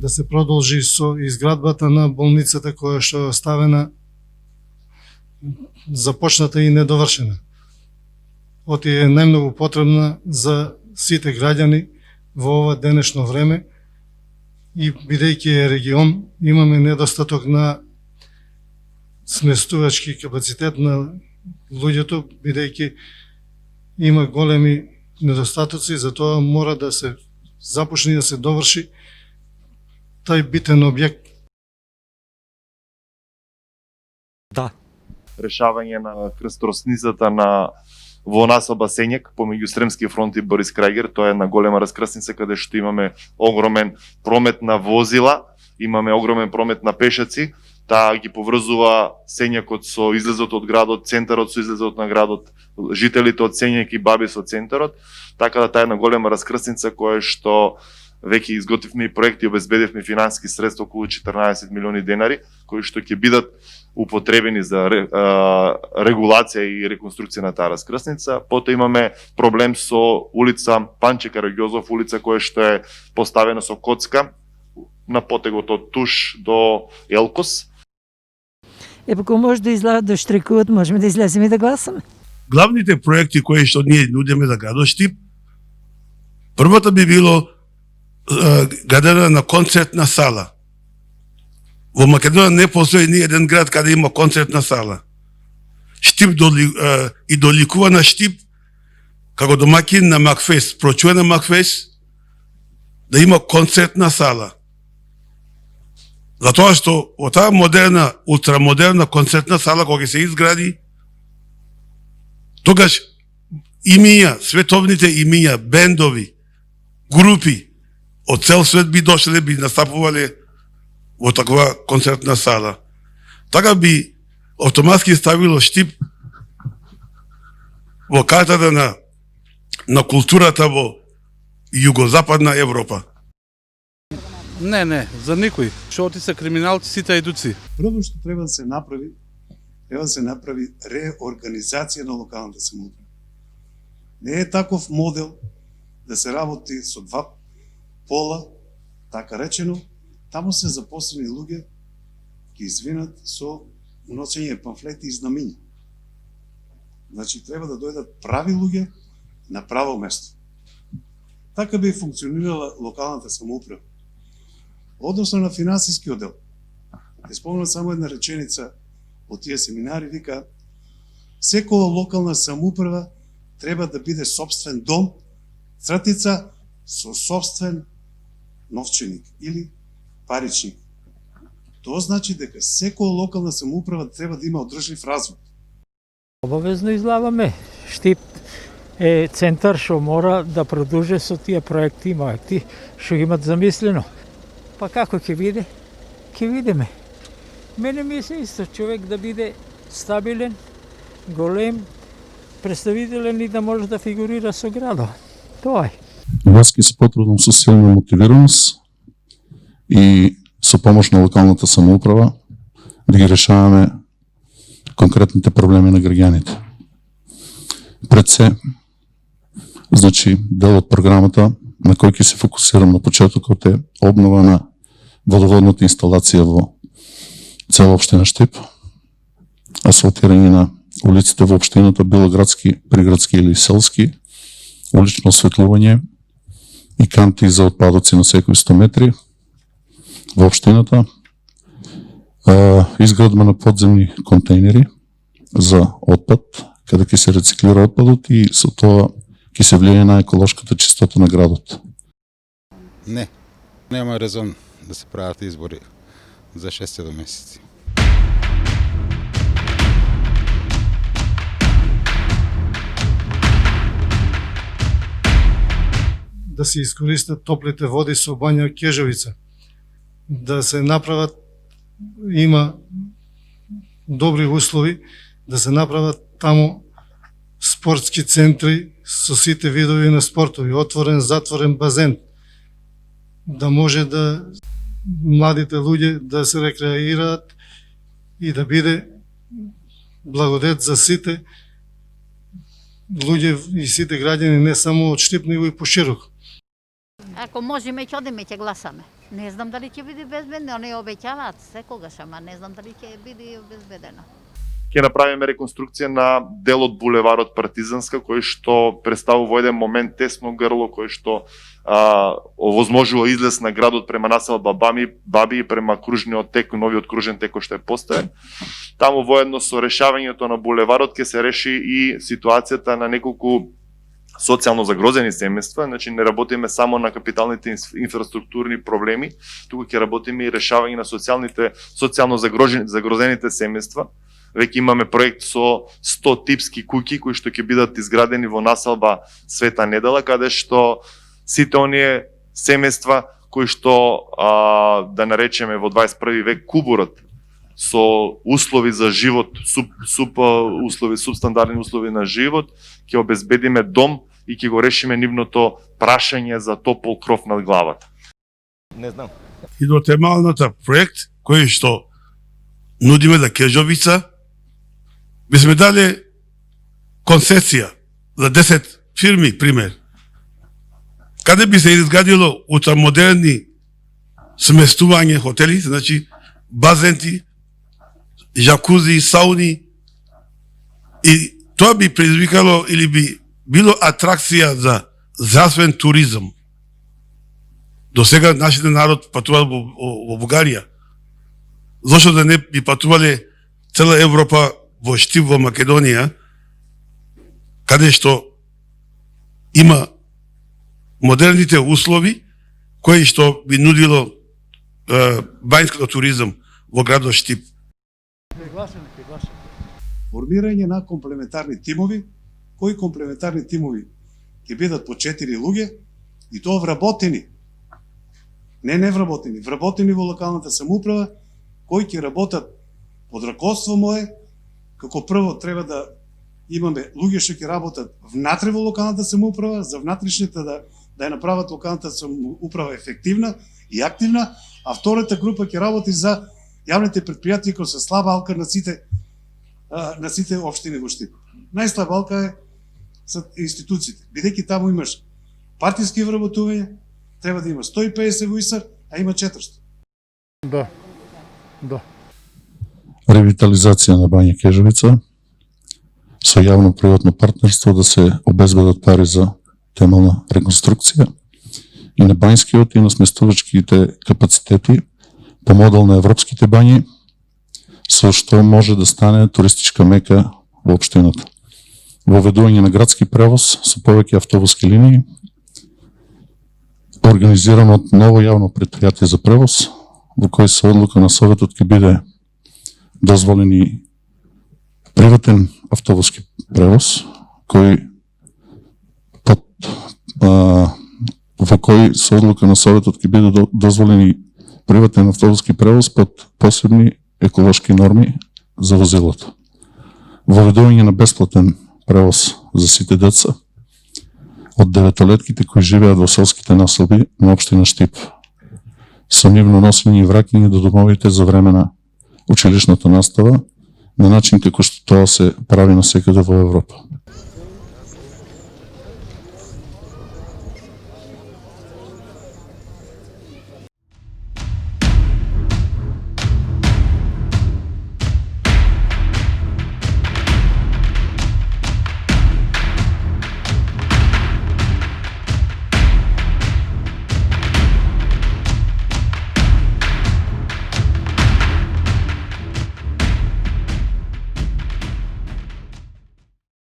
да се продолжи со изградбата на болницата која што е оставена започната и недовршена. Оти е најмногу потребна за сите граѓани во ова денешно време и бидејќи е регион, имаме недостаток на сместувачки капацитет на луѓето, бидејќи има големи недостатоци, затоа мора да се започне да се доврши тај битен објект. Да. Решавање на крсторсницата во насоба Сењак помеѓу Сремски фронт и Борис Крајгер. Тоа е една голема раскрсница каде што имаме огромен промет на возила, имаме огромен промет на пешаци. Таа ги поврзува Сењакот со излезот од градот, центарот со излезот на градот, жителите од Сењак и Баби со центарот. Така да таа е една голема раскрсница која што веќе изготвивме и проекти, обезбедивме финансиски средства околу 14 милиони денари, кои што ќе бидат употребени за регулација и реконструкција на таа раскрсница. Потоа имаме проблем со улица Панче Караѓозов, улица која што е поставена со коцка на потегот од Туш до Елкос. Ако може да излязат да штрикуват, можеме да излеземе и да гласаме. Главните проекти кои што ние нудиме за градот Штип, првото би било градена на концертна сала. Во Македонија не постои ни еден град каде има концертна сала. Штип идоликува на Штип како домакин на Макфест, прочувана Макфест, да има концертна сала. Затоа што во таа модерна, ултрамодерна концертна сала кога ќе се изгради, тогаш имиња, световните имиња, бендови, групи од цел свет би дошле, би настапувале во таква концертна сала. Така би автоматски ставило Штип во картата на културата во југозападна Европа. Не, за никој. Што оти се криминалци, сите ајдуци. Прво што треба да се направи реорганизација на локалната самоуправа. Не е таков модел да се работи со два пола, така речено, таму се запослени луѓе ќе извинат со носење памфлети и знамиња. Значи, треба да дојдат прави луѓе на право место. Така би функционирала локалната самоуправа. Односно на финансиски оддел. Ќе спомнам само една реченица од тие семинари, вика: секоја локална самоуправа треба да биде собствен дом, цртица, со собствен новченик или паричник. Тоа значи дека секоја локална самоуправа треба да има одржлив развој. Обавезно излаваме. Штип е центар што мора да продолжи со тие проекти и моекти што имат замислено. Па како ќе биде? Ќе видиме. Мене ми се исто човек да биде стабилен, голем, представителен и да може да фигурира со градот. Тоа е. Јас ќе се потрудам со силна мотивираност и со помош на локалната самоуправа да ги решаваме конкретните проблеми на граѓаните. Пред се, значи, дел од програмата на кој ќе се фокусирам на почетокот е обнова на водоводната инсталација во цела општина Штип, асфалтирање на улиците во општината, било градски, приградски или селски, улично осветлување и канти за отпадоци на секои 100 метри во општината, изградба на подземни контейнери за отпад, каде ќе се рециклира отпадот и со тоа ќе се влијае на еколошката чистота на градот. Не, нема резон да се прават избори за 6 месеци. Да се искористат топлите води со бања Кежовица, да се направат, има добри услови, да се направат таму спортски центри со сите видови на спортови, отворен, затворен базен, да може да младите луѓе да се рекреираат и да биде благодет за сите луѓе и сите граѓани, не само од Штип, него и пошироко. Ако можеме, ќе одиме, ќе гласаме. Не знам дали ќе биде безбедно, они обеќаваат секогаш, ама не знам дали ќе биде безбедено. Ќе направиме реконструкција на дел од булеварот Партизанска, кој што представува во еден момент тесно грло, кој што овозможува излез на градот према населба Баби и према кружниот тек, новиот кружен тек кој што е постоен. Таму воедно со решавањето на булеварот ќе се реши и ситуацијата на неколку социјално загрозени семејства, значи не работиме само на капиталните инфраструктурни проблеми, туку ќе работиме и решавање на социјално загрозените семејства. Веќе имаме проект со 100 типски куќи кои што ќе бидат изградени во населба Света Недела, каде што сите оние семејства кои што да наречеме во 21 век кубурат со услови за живот, субстандардни услови на живот, ќе обезбедиме дом и ќе го решиме нивното прашање за топол кров над главата. Не знам. Хидротермалната проект кој што нудиме за Кежовица, би сме дали концесија за 10 фирми, пример. Каде би се изградило ултрамодерни сместување хотели, значи базенти, жакузи, сауни, и тоа би предизвикало или би било атракција за здравствен туризам. До сега нашите народ патувал во Бугарија. Зошто да не би патувале цела Европа во Штип, во Македонија, каде што има модерните услови кои што би нудило бањското туризам во градот Штип. Формирање на комплементарни тимови, кои комплементарни тимови ќе бидат по 4 луѓе и тоа вработени. Не вработени, вработени во локалната самоуправа, кои ќе работат под раковство мое. Како прво треба да имаме луѓе што ќе работат внатре во локалната самоуправа, за внатрешните да ја направат локалната самоуправа ефективна и активна, а втората група ќе работи за јавните предпријатија кои се слаба алка на сите општини во Штип. Најслаба алка е са институциите. Бидејќи таму имаш партиски вработување, треба да има 150 во ИСАР, а има 400. Да. Ревитализација на Бања Кежевица со јавно-приватно партнерство да се обезбедат пари за темелна реконструкција и на бањскиот и на сместувачките капацитети по модел на европските бањи, со што може да стане туристичка мека во општината. Воведување на градски превоз со повеќе автобуски линии, организирано од ново јавно предпријатие за превоз, во кој се одлука на Советот ќе биде дозволени приватен автобуски превоз, во кој со одлука на Советот ќе биде дозволени приватен автобуски превоз под посебни еколошки норми за возилото. Воведување на бесплатен превоз за сите деца од 9-летките кои живеат во селските населби на општина Штип, со нивно носење и враќање до домовите за време на училишната настава, на начин како што тоа се прави насекаде во Европа.